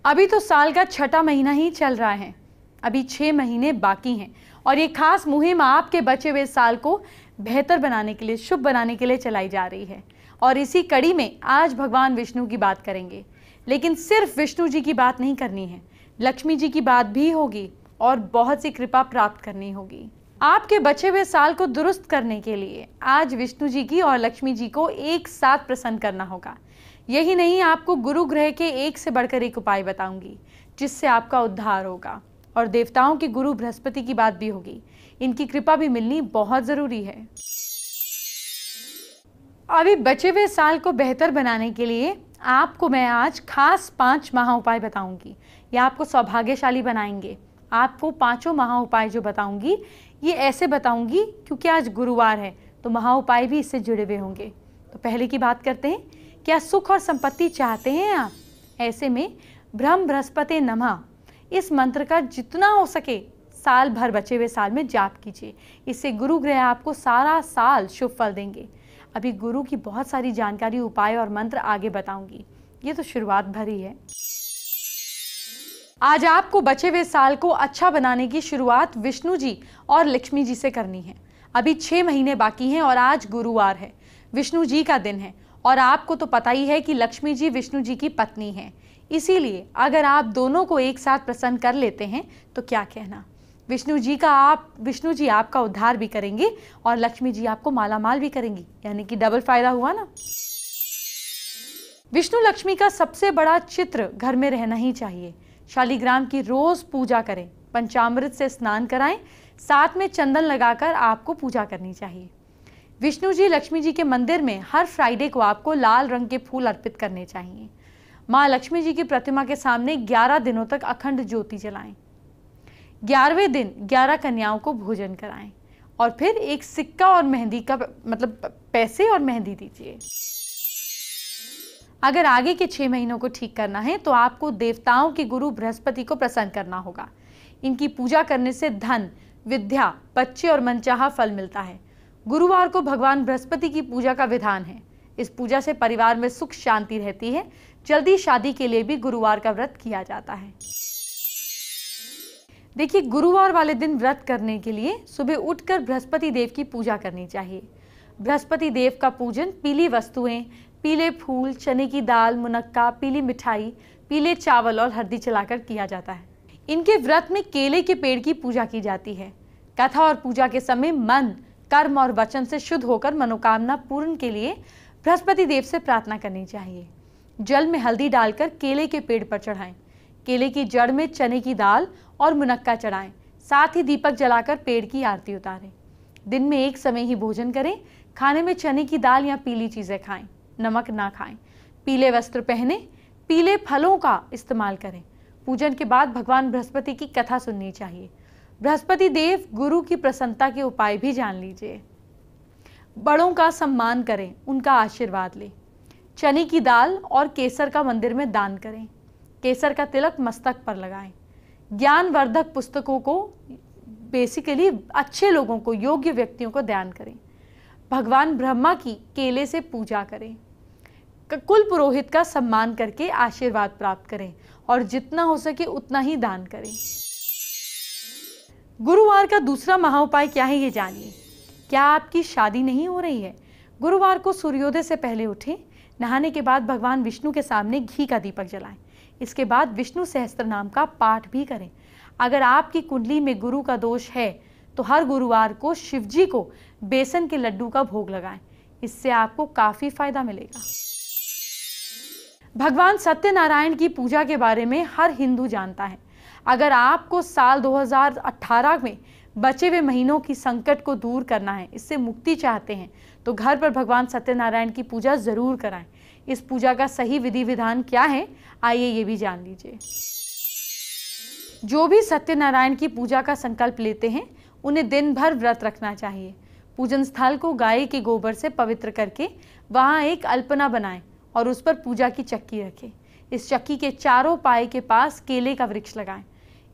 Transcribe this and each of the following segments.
अभी तो साल का छठा महीना ही चल रहा है, अभी 6 महीने बाकी हैं और ये खास मुहिम आपके बचे हुए साल को बेहतर बनाने के लिए, शुभ बनाने के लिए चलाई जा रही है। और इसी कड़ी में आज भगवान विष्णु की बात करेंगे, लेकिन सिर्फ विष्णु जी की बात नहीं करनी है, लक्ष्मी जी की बात भी होगी और बहुत सी कृपा प्राप्त करनी होगी। आपके बचे हुए साल को दुरुस्त करने के लिए आज विष्णु जी की और लक्ष्मी जी को एक साथ प्रसन्न करना होगा। यही नहीं, आपको गुरु ग्रह के एक से बढ़कर एक उपाय बताऊंगी जिससे आपका उद्धार होगा। और देवताओं के गुरु बृहस्पति की बात भी होगी, इनकी कृपा भी मिलनी बहुत जरूरी है। अभी बचे हुए साल को बेहतर बनाने के लिए आपको मैं आज खास 5 महा उपाय बताऊंगी। ये आपको सौभाग्यशाली बनाएंगे। आपको 5 महा उपाय जो बताऊंगी ये ऐसे बताऊंगी क्योंकि आज गुरुवार है, तो महा उपाय भी इससे जुड़े हुए होंगे। तो पहले की बात करते हैं। क्या सुख और संपत्ति चाहते हैं आप? ऐसे में ब्रह्म बृहस्पति नमः इस मंत्र का जितना हो सके साल भर बचे हुए साल में जाप कीजिए। इससे गुरु ग्रह आपको सारा साल शुभ फल देंगे। अभी गुरु की बहुत सारी जानकारी, उपाय और मंत्र आगे बताऊंगी, ये तो शुरुआत भर ही है। आज आपको बचे हुए साल को अच्छा बनाने की शुरुआत विष्णु जी और लक्ष्मी जी से करनी है। अभी 6 महीने बाकी हैं और आज गुरुवार है, विष्णु जी का दिन है और आपको तो पता ही है कि लक्ष्मी जी विष्णु जी की पत्नी हैं। इसीलिए अगर आप दोनों को एक साथ प्रसन्न कर लेते हैं तो क्या कहना, विष्णु जी आपका उद्धार भी करेंगे और लक्ष्मी जी आपको मालामाल भी करेंगी, यानी कि डबल फायदा हुआ ना। विष्णु लक्ष्मी का सबसे बड़ा चित्र घर में रहना ही चाहिए। शालिग्राम की रोज पूजा करें, पंचामृत से स्नान कराएं, साथ में चंदन लगाकर आपको पूजा करनी चाहिए। विष्णु जी लक्ष्मी जी के मंदिर में हर फ्राइडे को आपको लाल रंग के फूल अर्पित करने चाहिए। माँ लक्ष्मी जी की प्रतिमा के सामने 11 दिनों तक अखंड ज्योति जलाएं। 11वें दिन 11 कन्याओं को भोजन कराएं और फिर एक सिक्का और मेहंदी का पैसे और मेहंदी दीजिए। अगर आगे के 6 महीनों को ठीक करना है तो आपको देवताओं के गुरु बृहस्पति को प्रसन्न करना होगा। इनकी पूजा करने से धन, विद्या, बच्चे और मनचाहा फल मिलता है। गुरुवार को भगवान बृहस्पति की पूजा का विधान है। इस पूजा से परिवार में सुख शांति रहती है। जल्दी शादी के लिए भी गुरुवार का व्रत किया जाता है। देखिए, गुरुवार वाले दिन व्रत करने के लिए सुबह उठकर बृहस्पति देव की पूजा करनी चाहिए। बृहस्पति देव का पूजन पीली वस्तुएं, पीले फूल, चने की दाल, मुनक्का, पीली मिठाई, पीले चावल और हल्दी चलाकर किया जाता है। इनके व्रत में केले के पेड़ की पूजा की जाती है। कथा और पूजा के समय मन, कर्म और वचन से शुद्ध होकर मनोकामना पूर्ण के लिए बृहस्पति देव से प्रार्थना करनी चाहिए। जल में हल्दी डालकर केले के पेड़ पर चढ़ाएं। केले की जड़ में चने की दाल और मुनक्का चढ़ाएं। साथ ही दीपक जलाकर पेड़ की आरती उतारें। दिन में एक समय ही भोजन करें। खाने में चने की दाल या पीली चीजें खाएं, नमक ना खाएं। पीले वस्त्र पहने, पीले फलों का इस्तेमाल करें। पूजन के बाद भगवान बृहस्पति की कथा सुननी चाहिए। बृहस्पति देव गुरु की प्रसन्नता के उपाय भी जान लीजिए। बड़ों का सम्मान करें, उनका आशीर्वाद लें। चने की दाल और केसर का मंदिर में दान करें। केसर का तिलक मस्तक पर लगाएं। ज्ञानवर्धक पुस्तकों को, बेसिकली अच्छे लोगों को, योग्य व्यक्तियों को दान करें। भगवान ब्रह्मा की केले से पूजा करें। कुल पुरोहित का सम्मान करके आशीर्वाद प्राप्त करें और जितना हो सके उतना ही दान करें। गुरुवार का दूसरा महा उपाय क्या है ये जानिए। क्या आपकी शादी नहीं हो रही है? गुरुवार को सूर्योदय से पहले उठें। नहाने के बाद भगवान विष्णु के सामने घी का दीपक जलाएं। इसके बाद विष्णु सहस्त्र नाम का पाठ भी करें। अगर आपकी कुंडली में गुरु का दोष है तो हर गुरुवार को शिव जी को बेसन के लड्डू का भोग लगाएं। इससे आपको काफी फायदा मिलेगा। भगवान सत्यनारायण की पूजा के बारे में हर हिंदू जानता है। अगर आपको साल 2018 में बचे हुए महीनों की संकट को दूर करना है, इससे मुक्ति चाहते हैं, तो घर पर भगवान सत्यनारायण की पूजा जरूर कराएं। इस पूजा का सही विधि विधान क्या है, आइए ये भी जान लीजिए। जो भी सत्यनारायण की पूजा का संकल्प लेते हैं उन्हें दिन भर व्रत रखना चाहिए। पूजन स्थल को गाय के गोबर से पवित्र करके वहां एक अल्पना बनाएं और उस पर पूजा की चक्की रखें। इस चक्की के चारों पाए के पास केले का वृक्ष लगाएं।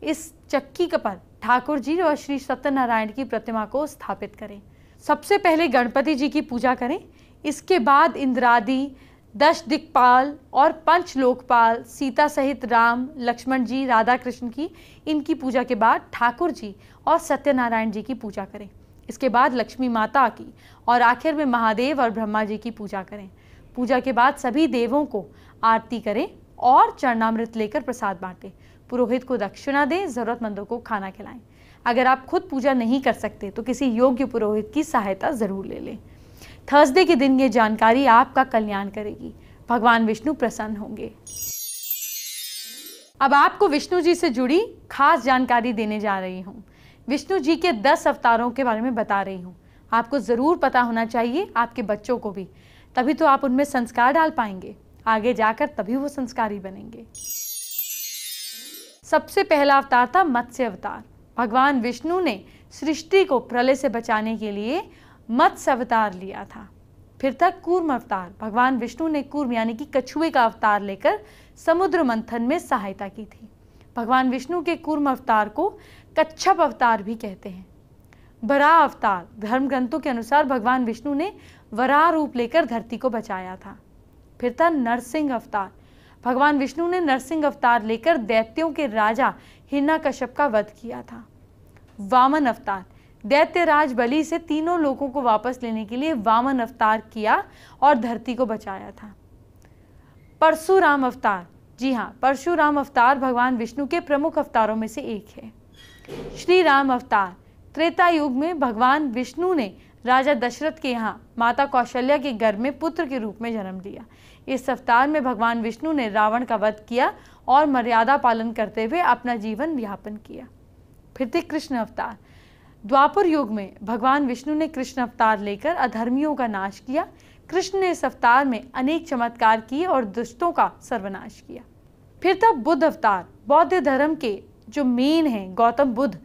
इस चक्की पर ठाकुर जी और श्री सत्यनारायण की प्रतिमा को स्थापित करें। सबसे पहले गणपति जी की पूजा करें। इसके बाद इंद्रादि, 10 दिक्पाल और पंच लोकपाल सीता सहित राम, लक्ष्मण जी, राधा कृष्ण की, इनकी पूजा के बाद ठाकुर जी और सत्यनारायण जी की पूजा करें। इसके बाद लक्ष्मी माता की और आखिर में महादेव और ब्रह्मा जी की पूजा करें। पूजा के बाद सभी देवों को आरती करें और चरणामृत लेकर प्रसाद बांटें। पुरोहित को दक्षिणा दें, जरूरतमंदों को खाना खिलाएं। अगर आप खुद पूजा नहीं कर सकते तो किसी योग्य पुरोहित की सहायता जरूर ले लें। थर्सडे के दिन ये जानकारी आपका कल्याण करेगी। भगवान विष्णु प्रसन्न होंगे। अब आपको विष्णु जी से जुड़ी खास जानकारी देने जा रही हूँ। विष्णु जी के 10 अवतारों के बारे में बता रही हूँ। आपको जरूर पता होना चाहिए, आपके बच्चों को भी, तभी तो आप उनमें संस्कार डाल पाएंगे। आगे जाकर तभी वो संस्कारी बनेंगे। सबसे पहला अवतार था मत्स्य अवतार। भगवान विष्णु ने सृष्टि को प्रलय से बचाने के लिए मत्स्य अवतार लिया था। फिर था कूर्म अवतार। भगवान विष्णु ने कूर्म यानी कि कछुए का अवतार लेकर समुद्र मंथन में सहायता की थी। भगवान विष्णु के कूर्म अवतार को कच्छप अवतार भी कहते हैं। वराह अवतार। धर्म ग्रंथों के अनुसार भगवान विष्णु ने वराह रूप लेकर धरती को बचाया था। फिर था नरसिंह अवतार। भगवान विष्णु ने नरसिंह अवतार लेकर दैत्यों के राजा हिरण्यकश्यप का वध किया था। वामन अवतार। दैत्यराज बलि से तीनों लोगों को वापस लेने के लिए वामन अवतार किया और धरती को बचाया था। परशुराम अवतार। जी हाँ, परशुराम अवतार भगवान विष्णु के प्रमुख अवतारों में से एक है। श्री राम अवतार। त्रेता युग में भगवान विष्णु ने राजा दशरथ के यहाँ माता कौशल्या के गर्भ में पुत्र के रूप में जन्म लिया। इस अवतार में भगवान विष्णु ने रावण का वध किया और मर्यादा पालन करते हुए अपना जीवन यापन किया। फिर थे कृष्ण अवतार। द्वापर युग में भगवान विष्णु ने कृष्ण अवतार लेकर अधर्मियों का नाश किया। कृष्ण ने इस अवतार में अनेक चमत्कार किए और दुष्टों का सर्वनाश किया। फिर था बुद्ध अवतार। बौद्ध धर्म के जो मेन है गौतम बुद्ध,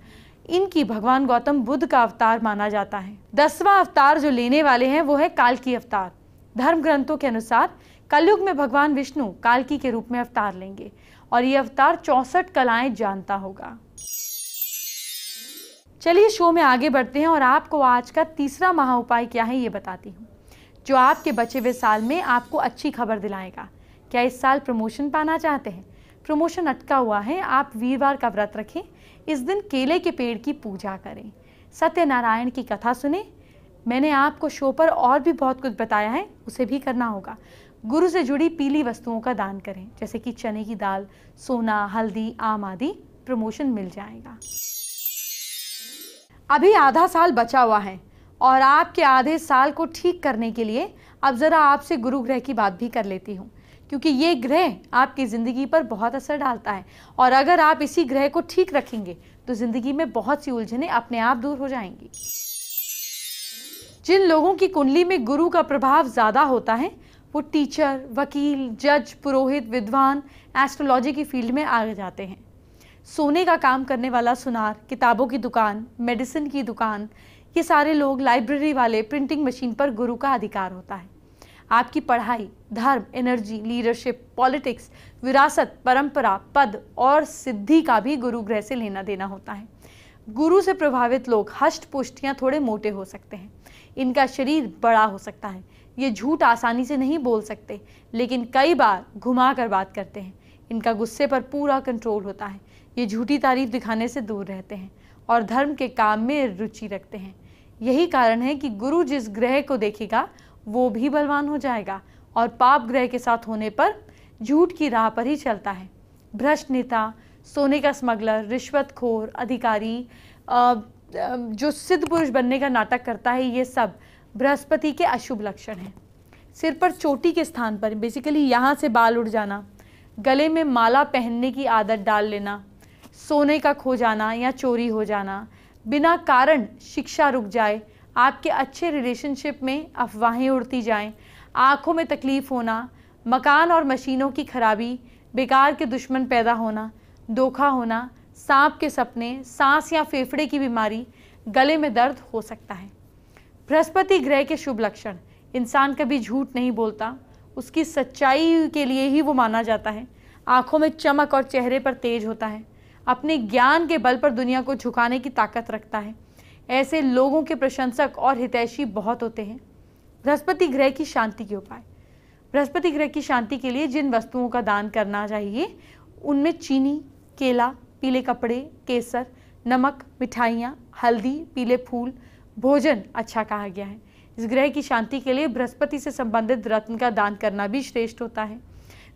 इनकी भगवान गौतम बुद्ध का अवतार माना जाता है। 10वां अवतार जो लेने वाले हैं वो है कालकी अवतार। धर्म ग्रंथों के अनुसार कलयुग में भगवान विष्णु कालकी के रूप में अवतार लेंगे और ये अवतार 64 कलाएं जानता होगा। चलिए शो में आगे बढ़ते हैं और आपको आज का तीसरा महा उपाय क्या है ये बताती हूँ, जो आपके बचे हुए साल में आपको अच्छी खबर दिलाएगा। क्या इस साल प्रमोशन पाना चाहते हैं? प्रमोशन अटका हुआ है, आप वीरवार का व्रत रखें। इस दिन केले के पेड़ की पूजा करें, सत्यनारायण की कथा सुने। मैंने आपको शो पर और भी बहुत कुछ बताया है, उसे भी करना होगा। गुरु से जुड़ी पीली वस्तुओं का दान करें, जैसे कि चने की दाल, सोना, हल्दी, आम आदि। प्रमोशन मिल जाएगा। अभी आधा साल बचा हुआ है और आपके आधे साल को ठीक करने के लिए अब जरा आपसे गुरु ग्रह की बात भी कर लेती हूँ, क्योंकि ये ग्रह आपकी ज़िंदगी पर बहुत असर डालता है और अगर आप इसी ग्रह को ठीक रखेंगे तो ज़िंदगी में बहुत सी उलझनें अपने आप दूर हो जाएंगी। जिन लोगों की कुंडली में गुरु का प्रभाव ज़्यादा होता है वो टीचर, वकील, जज, पुरोहित, विद्वान, एस्ट्रोलॉजी की फील्ड में आगे जाते हैं। सोने का काम करने वाला सुनार, किताबों की दुकान, मेडिसिन की दुकान, ये सारे लोग, लाइब्रेरी वाले, प्रिंटिंग मशीन पर गुरु का अधिकार होता है। आपकी पढ़ाई, धर्म, एनर्जी, लीडरशिप, पॉलिटिक्स, विरासत, परंपरा, पद और सिद्धि का भी गुरु ग्रह से लेना देना होता है। गुरु से प्रभावित लोग हष्ट पुष्ट या थोड़े मोटे हो सकते हैं। इनका शरीर बड़ा हो सकता है। ये झूठ आसानी से नहीं बोल सकते, लेकिन कई बार घुमा कर बात करते हैं। इनका गुस्से पर पूरा कंट्रोल होता है। ये झूठी तारीफ दिखाने से दूर रहते हैं और धर्म के काम में रुचि रखते हैं। यही कारण है कि गुरु जिस ग्रह को देखेगा वो भी बलवान हो जाएगा और पाप ग्रह के साथ होने पर झूठ की राह पर ही चलता है। भ्रष्ट नेता, सोने का स्मगलर, रिश्वतखोर अधिकारी, जो सिद्ध पुरुष बनने का नाटक करता है, ये सब बृहस्पति के अशुभ लक्षण हैं। सिर पर चोटी के स्थान पर, बेसिकली यहाँ से बाल उड़ जाना, गले में माला पहनने की आदत डाल लेना, सोने का खो जाना या चोरी हो जाना, बिना कारण शिक्षा रुक जाए, आपके अच्छे रिलेशनशिप में अफवाहें उड़ती जाएं, आँखों में तकलीफ होना, मकान और मशीनों की खराबी, बेकार के दुश्मन पैदा होना, धोखा होना, सांप के सपने, सांस या फेफड़े की बीमारी, गले में दर्द हो सकता है। बृहस्पति ग्रह के शुभ लक्षण: इंसान कभी झूठ नहीं बोलता, उसकी सच्चाई के लिए ही वो माना जाता है। आँखों में चमक और चेहरे पर तेज होता है। अपने ज्ञान के बल पर दुनिया को झुकाने की ताकत रखता है। ऐसे लोगों के प्रशंसक और हितैषी बहुत होते हैं। बृहस्पति ग्रह की शांति के उपाय: बृहस्पति ग्रह की शांति के लिए जिन वस्तुओं का दान करना चाहिए उनमें चीनी, केला, पीले कपड़े, केसर, नमक, मिठाइयाँ, हल्दी, पीले फूल, भोजन अच्छा कहा गया है। इस ग्रह की शांति के लिए बृहस्पति से संबंधित रत्न का दान करना भी श्रेष्ठ होता है।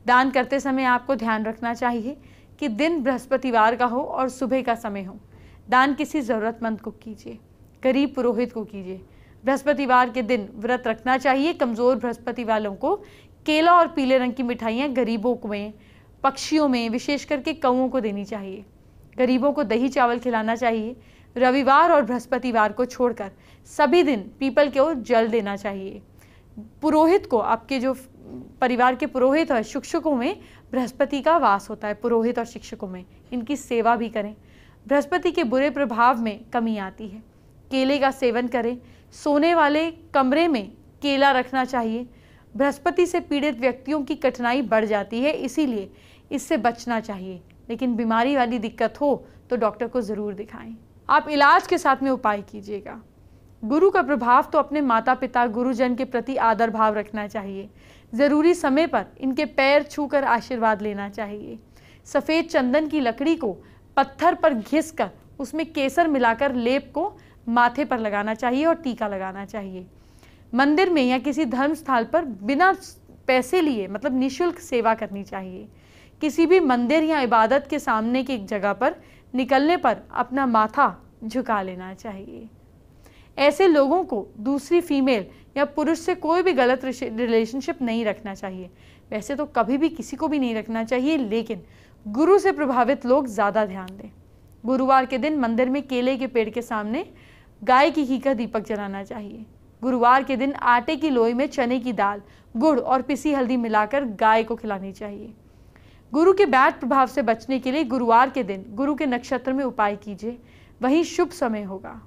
दान करते समय आपको ध्यान रखना चाहिए कि दिन बृहस्पतिवार का हो और सुबह का समय हो। दान किसी ज़रूरतमंद को कीजिए, गरीब पुरोहित को कीजिए। बृहस्पतिवार के दिन व्रत रखना चाहिए। कमज़ोर बृहस्पति वालों को केला और पीले रंग की मिठाइयाँ गरीबों में, पक्षियों में, विशेष करके कौओं को देनी चाहिए। गरीबों को दही चावल खिलाना चाहिए। रविवार और बृहस्पतिवार को छोड़कर सभी दिन पीपल को जल देना चाहिए। पुरोहित को, आपके जो परिवार के पुरोहित और शिक्षकों में बृहस्पति का वास होता है, पुरोहित और शिक्षकों में इनकी सेवा भी करें। बृहस्पति के बुरे प्रभाव में कमी आती है। केले का सेवन करें। सोने वाले कमरे में केला रखना चाहिए। बृहस्पति से पीड़ित व्यक्तियों की कठिनाई बढ़ जाती है, इसीलिए इससे बचना चाहिए। लेकिन बीमारी वाली दिक्कत हो तो डॉक्टर को ज़रूर दिखाएं। आप इलाज के साथ में उपाय कीजिएगा। गुरु का प्रभाव तो अपने माता पिता, गुरुजन के प्रति आदर भाव रखना चाहिए। ज़रूरी समय पर इनके पैर छूकर आशीर्वाद लेना चाहिए। सफ़ेद चंदन की लकड़ी को पत्थर पर घिसकर उसमें केसर मिलाकर लेप को माथे पर लगाना चाहिए और टीका लगाना चाहिए। मंदिर में या किसी धर्म स्थल पर बिना पैसे लिए, मतलब निःशुल्क सेवा करनी चाहिए। किसी भी मंदिर या इबादत के सामने की एक जगह पर निकलने पर अपना माथा झुका लेना चाहिए। ऐसे लोगों को दूसरी फीमेल या पुरुष से कोई भी गलत रिलेशनशिप नहीं रखना चाहिए। वैसे तो कभी भी किसी को भी नहीं रखना चाहिए, लेकिन गुरु से प्रभावित लोग ज़्यादा ध्यान दें। गुरुवार के दिन मंदिर में केले के पेड़ के सामने गाय की घी का दीपक जलाना चाहिए। गुरुवार के दिन आटे की लोई में चने की दाल, गुड़ और पिसी हल्दी मिलाकर गाय को खिलानी चाहिए। गुरु के बैड प्रभाव से बचने के लिए गुरुवार के दिन गुरु के नक्षत्र में उपाय कीजिए, वही शुभ समय होगा।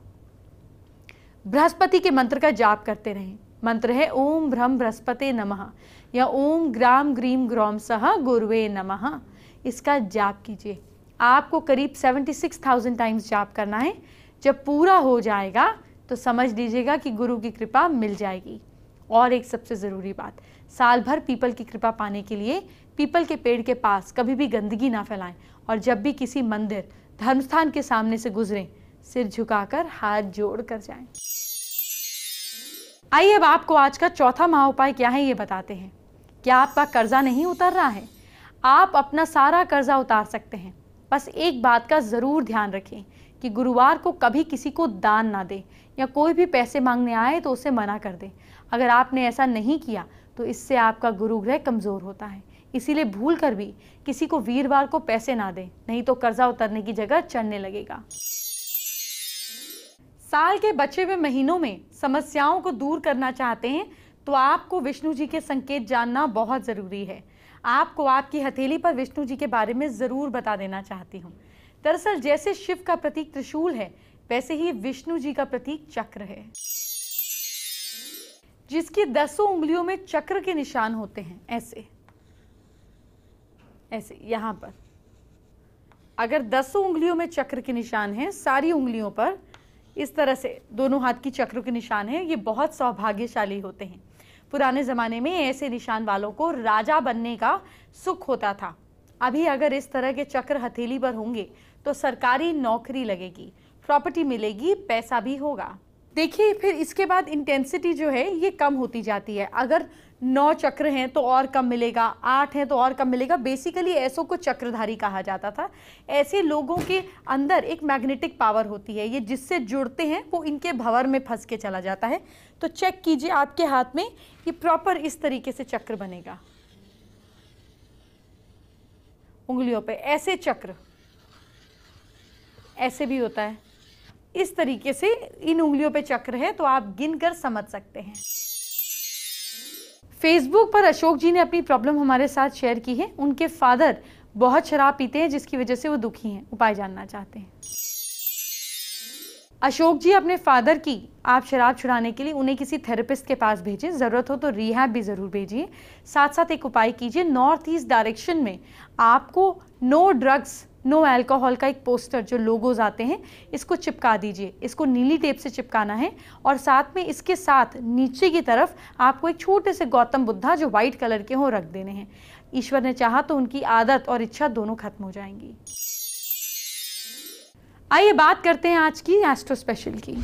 बृहस्पति के मंत्र का जाप करते रहें। मंत्र है ओम ब्रह्म बृहस्पते नमः या ओम ग्राम ग्रीम ग्रौम सह गुरुवे नमः। इसका जाप कीजिए। आपको करीब 76,000 टाइम्स जाप करना है। जब पूरा हो जाएगा तो समझ लीजिएगा कि गुरु की कृपा मिल जाएगी। और एक सबसे ज़रूरी बात, साल भर पीपल की कृपा पाने के लिए पीपल के पेड़ के पास कभी भी गंदगी ना फैलाएं और जब भी किसी मंदिर, धर्मस्थान के सामने से गुजरें, सिर झुकाकर हाथ जोड़ कर जाएं। आइए अब आपको आज का चौथा महाउपाय क्या है ये बताते हैं। क्या आपका कर्जा नहीं उतर रहा है? आप अपना सारा कर्जा उतार सकते हैं। बस एक बात का ज़रूर ध्यान रखें कि गुरुवार को कभी किसी को दान ना दें या कोई भी पैसे मांगने आए तो उसे मना कर दें। अगर आपने ऐसा नहीं किया तो इससे आपका गुरु ग्रह कमज़ोर होता है। इसीलिए भूल कर भी किसी को वीरवार को पैसे ना दें, नहीं तो कर्जा उतरने की जगह चढ़ने लगेगा। साल के बचे हुए महीनों में समस्याओं को दूर करना चाहते हैं तो आपको विष्णु जी के संकेत जानना बहुत ज़रूरी है। आपको आपकी हथेली पर विष्णु जी के बारे में ज़रूर बता देना चाहती हूँ। दरअसल जैसे शिव का प्रतीक त्रिशूल है, वैसे ही विष्णु जी का प्रतीक चक्र है, जिसकी 10 उंगलियों में चक्र के निशान होते हैं। ऐसे ऐसे यहाँ पर अगर 10 उंगलियों में चक्र के निशान हैं, सारी उंगलियों पर इस तरह से दोनों हाथ की चक्र के निशान हैं, ये बहुत सौभाग्यशाली होते हैं। पुराने ज़माने में ऐसे निशान वालों को राजा बनने का सुख होता था। अभी अगर इस तरह के चक्र हथेली पर होंगे तो सरकारी नौकरी लगेगी, प्रॉपर्टी मिलेगी, पैसा भी होगा। देखिए फिर इसके बाद इंटेंसिटी जो है ये कम होती जाती है। अगर 9 चक्र हैं तो और कम मिलेगा, 8 हैं तो और कम मिलेगा। बेसिकली ऐसों को चक्रधारी कहा जाता था। ऐसे लोगों के अंदर एक मैग्नेटिक पावर होती है, ये जिससे जुड़ते हैं वो इनके भंवर में फंस के चला जाता है। तो चेक कीजिए आपके हाथ में, ये प्रॉपर इस तरीके से चक्र बनेगा। उंगलियों पे ऐसे चक्र, ऐसे भी होता है। इस तरीके से इन उंगलियों पे चक्र है तो आप गिनकर समझ सकते हैं। फेसबुक पर अशोक जी ने अपनी प्रॉब्लम हमारे साथ शेयर की है। उनके फादर बहुत शराब पीते हैं जिसकी वजह से वो दुखी हैं, उपाय जानना चाहते हैं। अशोक जी अपने फादर की आप शराब छुड़ाने के लिए उन्हें किसी थेरेपिस्ट के पास भेजें, ज़रूरत हो तो रिहैब भी ज़रूर भेजिए। साथ साथ एक उपाय कीजिए, नॉर्थ ईस्ट डायरेक्शन में आपको नो ड्रग्स नो अल्कोहल का एक पोस्टर जो लोगोज आते हैं इसको चिपका दीजिए। इसको नीली टेप से चिपकाना है और साथ में इसके साथ नीचे की तरफ आपको एक छोटे से गौतम बुद्धा जो व्हाइट कलर के हों रख देने हैं। ईश्वर ने चाहा तो उनकी आदत और इच्छा दोनों खत्म हो जाएंगी। आइए बात करते हैं आज की एस्ट्रो स्पेशल की।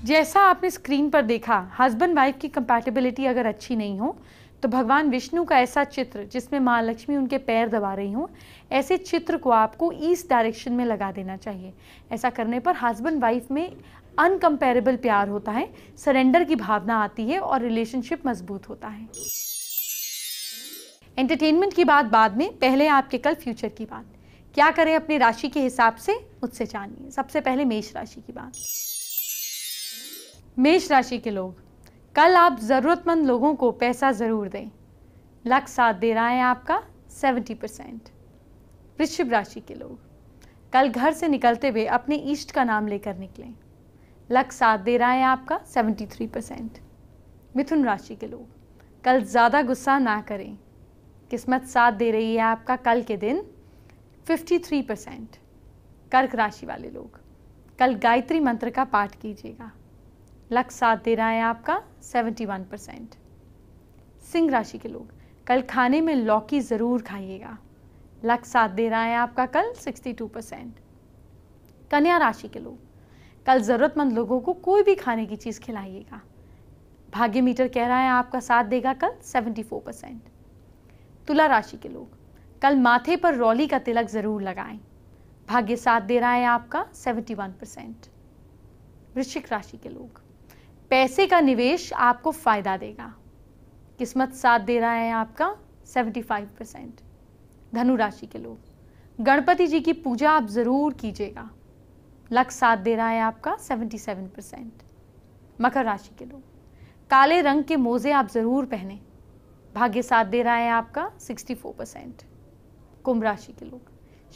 जैसा आपने स्क्रीन पर देखा, हस्बैंड वाइफ की कंपैटिबिलिटी अगर अच्छी नहीं हो तो भगवान विष्णु का ऐसा चित्र जिसमें माँ लक्ष्मी उनके पैर दबा रही हों, ऐसे चित्र को आपको ईस्ट डायरेक्शन में लगा देना चाहिए। ऐसा करने पर हस्बैंड वाइफ में अनकंपेरेबल प्यार होता है, सरेंडर की भावना आती है और रिलेशनशिप मजबूत होता है। एंटरटेनमेंट की बात बाद में, पहले आपके कल फ्यूचर की बात। क्या करें अपनी राशि के हिसाब से, मुझसे जानिए। सबसे पहले मेष राशि की बात। मेष राशि के लोग, कल आप ज़रूरतमंद लोगों को पैसा ज़रूर दें। लक साथ दे रहा है आपका 70%। वृश्चिक राशि के लोग, कल घर से निकलते हुए अपने इष्ट का नाम लेकर निकलें। लक साथ दे रहा है आपका 73%। मिथुन राशि के लोग, कल ज़्यादा गुस्सा ना करें। किस्मत साथ दे रही है आपका कल के दिन 53%। कर्क राशि वाले लोग, कल गायत्री मंत्र का पाठ कीजिएगा। लक साथ दे रहा है आपका 71%। सिंह राशि के लोग, कल खाने में लौकी ज़रूर खाइएगा। लक साथ दे रहा है आपका कल 62%। कन्या राशि के लोग, कल ज़रूरतमंद लोगों को कोई भी खाने की चीज़ खिलाइएगा। भाग्य मीटर कह रहा है आपका साथ देगा कल 74%। तुला राशि के लोग, कल माथे पर रौली का तिलक ज़रूर लगाएं। भाग्य साथ दे रहा है आपका 71%। वृश्चिक राशि के लोग, पैसे का निवेश आपको फायदा देगा। किस्मत साथ दे रहा है आपका 75%। धनु राशि के लोग, गणपति जी की पूजा आप ज़रूर कीजिएगा। लक साथ दे रहा है आपका 77%। मकर राशि के लोग, काले रंग के मोजे आप ज़रूर पहने। भाग्य साथ दे रहा है आपका 64%। कुंभ राशि के लोग,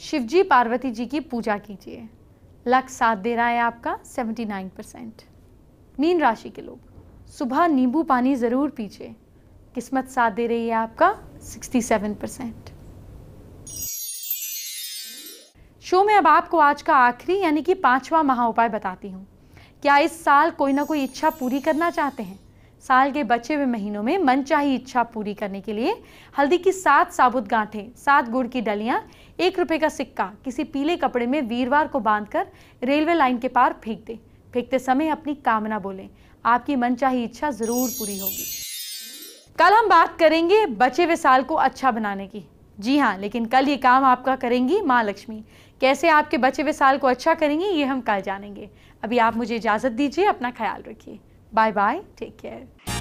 शिवजी पार्वती जी की पूजा कीजिए। लक साथ दे रहा है आपका 79%। मीन राशि के लोग, सुबह नींबू पानी ज़रूर पीजिए। किस्मत साथ दे रही है आपका 67%। शो में अब आपको आज का आखिरी यानी कि 5वां महा उपाय बताती हूँ। क्या इस साल कोई ना कोई इच्छा पूरी करना चाहते हैं? साल के बचे हुए महीनों में मनचाही इच्छा पूरी करने के लिए हल्दी की 7 साबुत गांठें, 7 गुड़ की डलियां, 1 रुपए का सिक्का किसी पीले कपड़े में वीरवार को बांधकर रेलवे लाइन के पार फेंक दें। फेंकते समय अपनी कामना बोलें, आपकी मनचाही इच्छा जरूर पूरी होगी। कल हम बात करेंगे बचे हुए साल को अच्छा बनाने की। जी हाँ, लेकिन कल ये काम आपका करेंगी माँ लक्ष्मी। कैसे आपके बचे हुए साल को अच्छा करेंगी ये हम कल जानेंगे। अभी आप मुझे इजाज़त दीजिए, अपना ख्याल रखिए। Bye bye, take care.